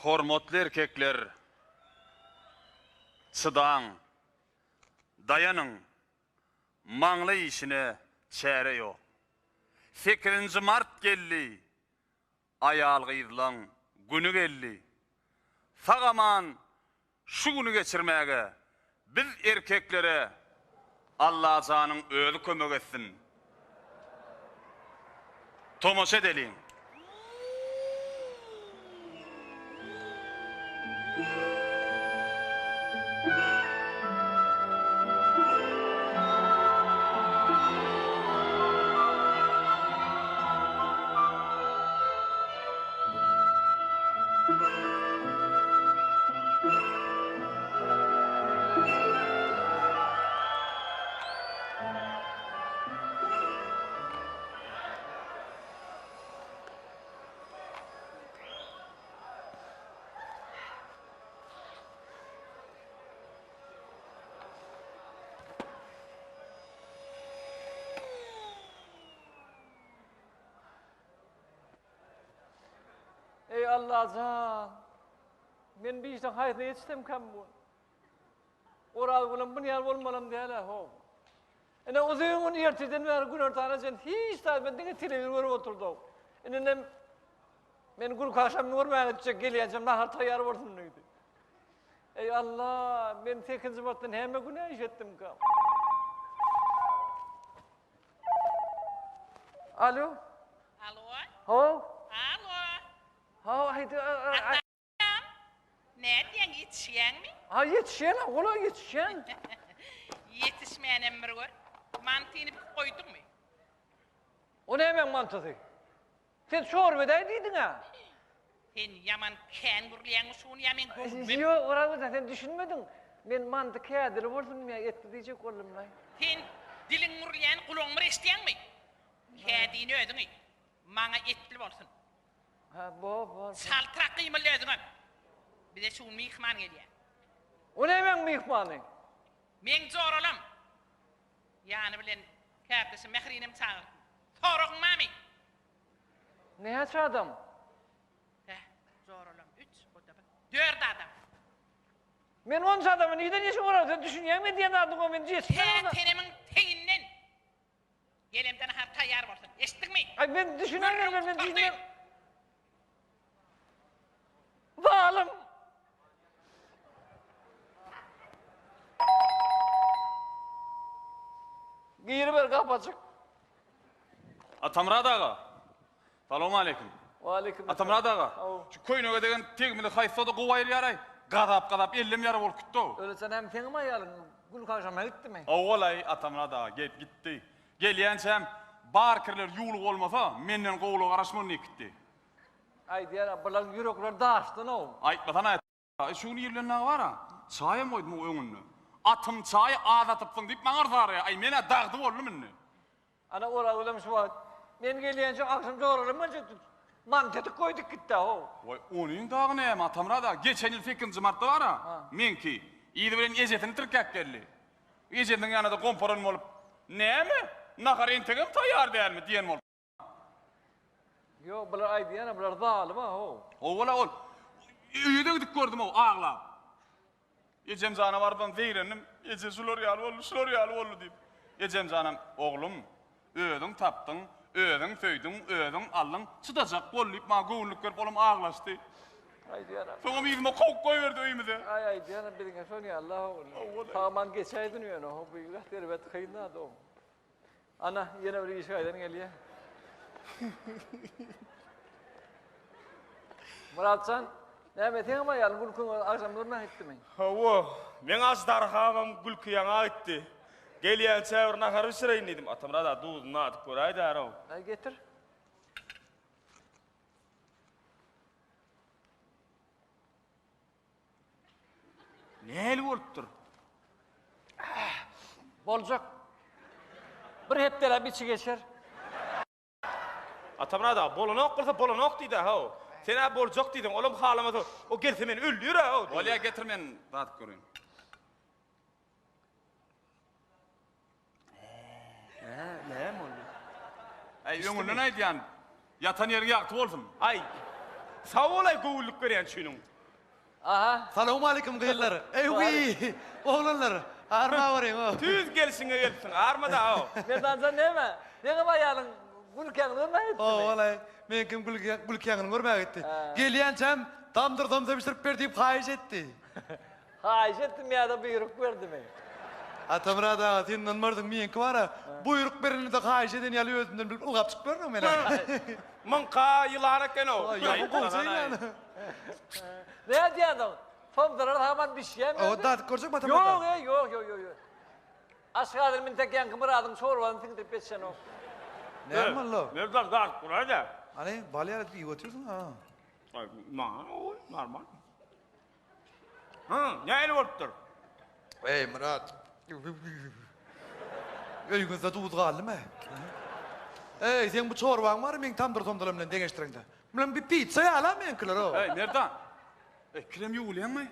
Hormatly erkekler, çıdaň, dayanın, maňly işine çäre ýok. Fikrinji mart geldi, ayal gyýylan günü geldi. Sagaman şu günü geçirmäge biz erkeklere Allah janyň özü kömek etsin. Tomoşa edelim. Ey Allah'ım, men bir işten hayatına yetiştim kam bu. Oral bulan bunu yer olmalım diye la ho. Ene o zaman onu yertiden ver gün ortağına sen hiç tabi ben dinle televizyon oturdum. Ene men gün akşam normal edecek geleceğim nahar tayar olsun neydi. Ey Allah, ben tekinci vaktin hemen güne iş ettim kam. Alo? Alo? Ho? Alo? Ha, haydi. Nereden yetişen mi? Ha yetişen, ola yetişen. Yetişmeyen bir gör. Mantığını bir koydun mu? O ne hemen mantığı? Sen çorbedeydin ha. Sen yaman kengurlayan şunu yaman gurubim. Yok, orada sen düşünmedin. Ben mantık kâdiri olsun ya, etti diyecek oğlum lan. Sen dilin gurlayan kulağın isteyen mi? Kâdini ödün. Bana etli olsun. Ha, bo. Saltırak kıymalı ödün. Bir de şunu mihman geliyor. O ne hemen mihmanı? Men zor olam. Yani bilen kardeşim mehrinim çağırdı. Sorun mami. Ne aç adam? Zor olam. 3, o da 4 adam. Ben 10 adamı neyden yaşım orada? Sen düşünüyor mu diyen adım o ben diyeceğim. Tenimin teyinden. Gelemden har tayyar olsun. Eşittin mi? Ay ben düşünemiyorum, ben düşünüyorum. Bağlım. Giyiri ver kapacık. Atamrad ağa. Salamu aleyküm. Ve aleyküm. Atamrad ağa. Au. Şu koynoga degen tegmili haýsada gowaýyr ýaray. Gadap 50 ýara bolup gitdi o. Öyle sen hem teňime ýalyn. Gül akşama gitti mi? Awalay Atamrad ağa gelip gitdi. Gelýänçem barkirler ýuly bolmasa menden gowlu garaşman gitdi. Ay diýär, bular yürekler daşdy no. Aýtmadan aýt. Şunu ýerlerine bara. Çaýam goýdum o öňünde. Atym çaý azatypsyň diýip maňa arzar. Ay mene dagdy boldy menne. Ana ora ulam şu wagt. Men gelýänçe akşam joğralym mence mantyty koýdyk gitdi o. Oy, onuň dagy näme Atamrad ağa? Geçen ýyl 8-nji martda bara. Menki ýyly bilen ejetini tirkek geldi. Ejetiniň ýanynda komporan bolup, "Näme? Nahar entegem taýýar dälmi?" diýen bolup. Yo, bular ay diýär, bular zalim ha o. Owala ol. Üýde gidip gördüm o ağlap. Ejem janawardan zeýrenim, eje şular ýaly boldy diýip. Ejem janam, oglum, özüň tapdyň, özüň söýdüň, özüň aldyň, çydajak bolyp ma göwnlük berip olam ağlaşdy. Ay diýär. Soňra ýüzüme kowuk goýberdi öýmide. Ay diýär, birine şonu Allah o. Saman geçäydin ýöne o bu ýaktary bet kynady o. Ana ýene bir iş aýdan gelýär. Muratcan, näme teňime ýaly gülkün akşam nurna gitdimi? Hawa, men az darhawam gülküýaňa gitdi. Gelýänçe bir nahar işreýin dedim. Atamra da duýdyna atyp göräýdi araw. Ay getir. Näli bolupdyr? Boljak. Bir hepdele biçi geçer. Atamra da bolanok bolsa bolanok diýdi haw. Sen a boljak diýdiň, olam halamasa o gelse men öldür haw. Bolya getirmen datyp görün. Näme oldu? Ay öňünden aýdýan, yatan ýerge ýakty bolsun. Ay, sağ olay gowulluk berýän şunun. Aha. Selamun aleyküm gıyıllar. Eyvi. Oğlanlar. Arma varayım o. Tüz gelsin gelsin. Arma da o. Merdancan neme? Nege bayalın gülken görmeyiz O olay. Men kim gülkyanını görmeye gitti. Geliyen çem tamdır tamsa pişirip ver deyip hayiş etti. Hayiş ettim ya da buyruk verdi mi? Atamra da senin anmardın menki var ha. Buyruk berini de hayiş eden yalı özünden bilip ılgap çıkıp verdim ben. Mınka yılan eken o. Ya bu kolsayın lan. Ne diyordun? Pomdalar hemen bir şey mi? O da görecek mi Yok Atamra? ya yok. Aşağıdır min tek yankı mıradın sormadın tıkıdır peşen o. Ne yapman lo? Nereden gaz kurayda? Hani balyaret bir iyi oturuyorsun ha. Normal. Hı, ne el vurttur? Ey Murat. Öygün zatı uzgallı mı? Ey sen bu çorban var men tamdır tomdalamla degeştirinde. Bilen bir pizza ya lan men kılar o. Hey, Merdan. Krem yuğulayan mı?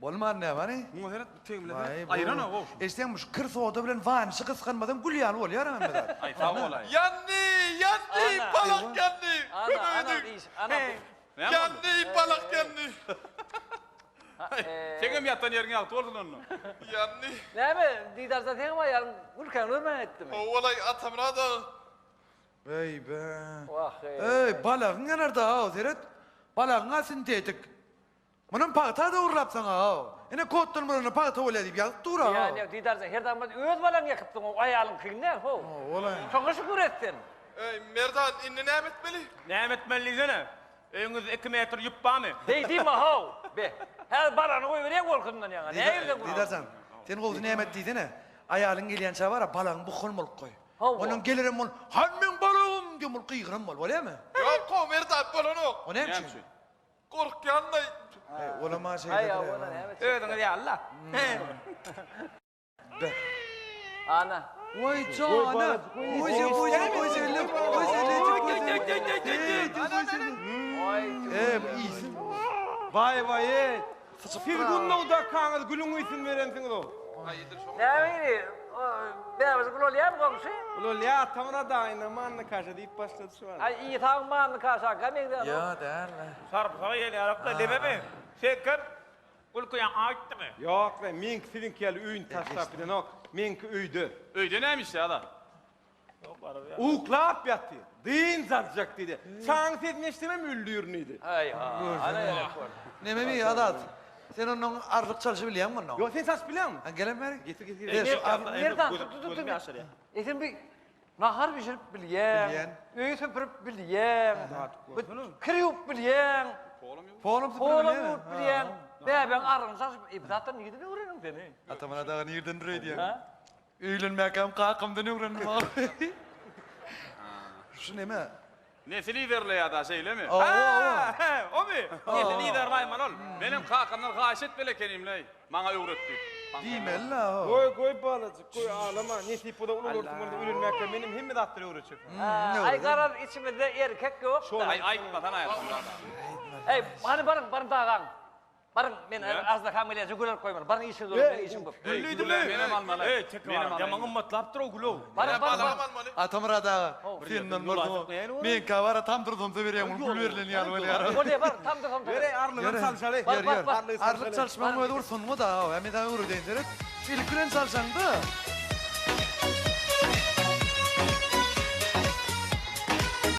Bolmar ne var ne? Muheret tegimle. Vay, Ayran o. İstenmiş kır soğuda bilen van şıkı sıkanmadan gül yanı ol yaran Medat. Ay sağ olay. Yanni, Ana. balak yanni. Ana iş. Ana. Yanni, balak yanni. Sen mi yattan yerine yaktı oldun onu? Yanni. Ne mi? Didarsa sen bayalın gülken görmeyi etti mi? Olay atamra da. Ey be. Vah Ey balağın nerede ha Zeret? Balağın sintetik. Bunun pağıta da uğurlap sana ha. Yine kottun bunu pağıta öyle deyip yazıp dur ha. Yani didarsa her zaman öz balan yakıptın o ayalın kıyın ho. Olay. Çok şükür ettin. Ey Merdan inni ne etmeli? Ne etmeliysene? Öňüz 2 metr ýupba mı? Deydi mi ho? Be. Her balanı koy vereyim korkundan yana. Ne evde bu? Didersen. Sen oldu ne emet deydi ne? Ayalın geliyen çay var ya balağın bu kolmoluk koy. Hava. Onun gelirim ol. Hanmin balağım diye mol kıygırım ol. Öyle mi? Yok o Merdan balonu. O ne Neymiş? biçim? Korkuyan da Olama şey. Hay ya ona ne evet. Ödüňiz ýalla. Ana. Vay cana. Oy. iyisin. Vay vay. Bir günde da kaňyz gülüň isin berensiňiz o. Ne bileyim. Ben biz gol yap komşu. Ulan ya tamına da aynı manna karşı deyip başladı şu an. Ay iyi tamam mı karşı kamerde. Ya derler. Sarpsa ýeli arapda lebebe. Şeker. Ulkuyan aýtdy mı? Yok be, minki sizinki ýaly üýün taşlap bilen ok. Minki üýdü. Öyde neymiş ya da? Uklap ýatdy. Dyn zatjak dedi. Saň sen neşdeme müldürnüdi. Ay ha. Ana öyle kor. Ne mi adat? Sen onun arlık çalışı biliyor musun? Yo sen saç bilen mi? Gelen beri. Getir getir. Nereden? Tut. Etin bir nahar pişirip bilyen. Bilyen. Öğü süpürüp bilyen. Kırıp bilyen. Poğlum Oğlum bilyen. Ben arın saçıp zaten gidin öğrenim seni. Atamına da nereden reydi ya? Ha? Öğlenmekam kalkımdan öğrendim abi. Şu ne mi? Nesi liderle ya da şeyle mi? Oo. O mu? Neyse lider bayman ol. Benim kalkanlar haşet bile kenimle. Bana öğretti. Değil mi Allah? Koy balacık, koy ağlama. Nesi ipoda ulursun burada ülülmekle benim himmet attırı uğraşıp. Ay karar içimizde erkek yok. Ay ayıkma sana hayatım. Ey hani barın dağın. Barın ben az da kamileye zügüler koymadım. Barın işin zor, benim işim bu. Güllüydü mü? Benim almalı. Ey çekma. Yamanın matlaptır o gülü. Barın. Atamına da senin vardı. Men kavara tam durdum da vereyim. Gül verilen yani öyle ya. O ne var? Tam da tam da. Böyle arlığın çalışalı. Bak. Arlık çalışmam öyle dursun mu da? Hem de öyle deyince. İlk gün çalışan da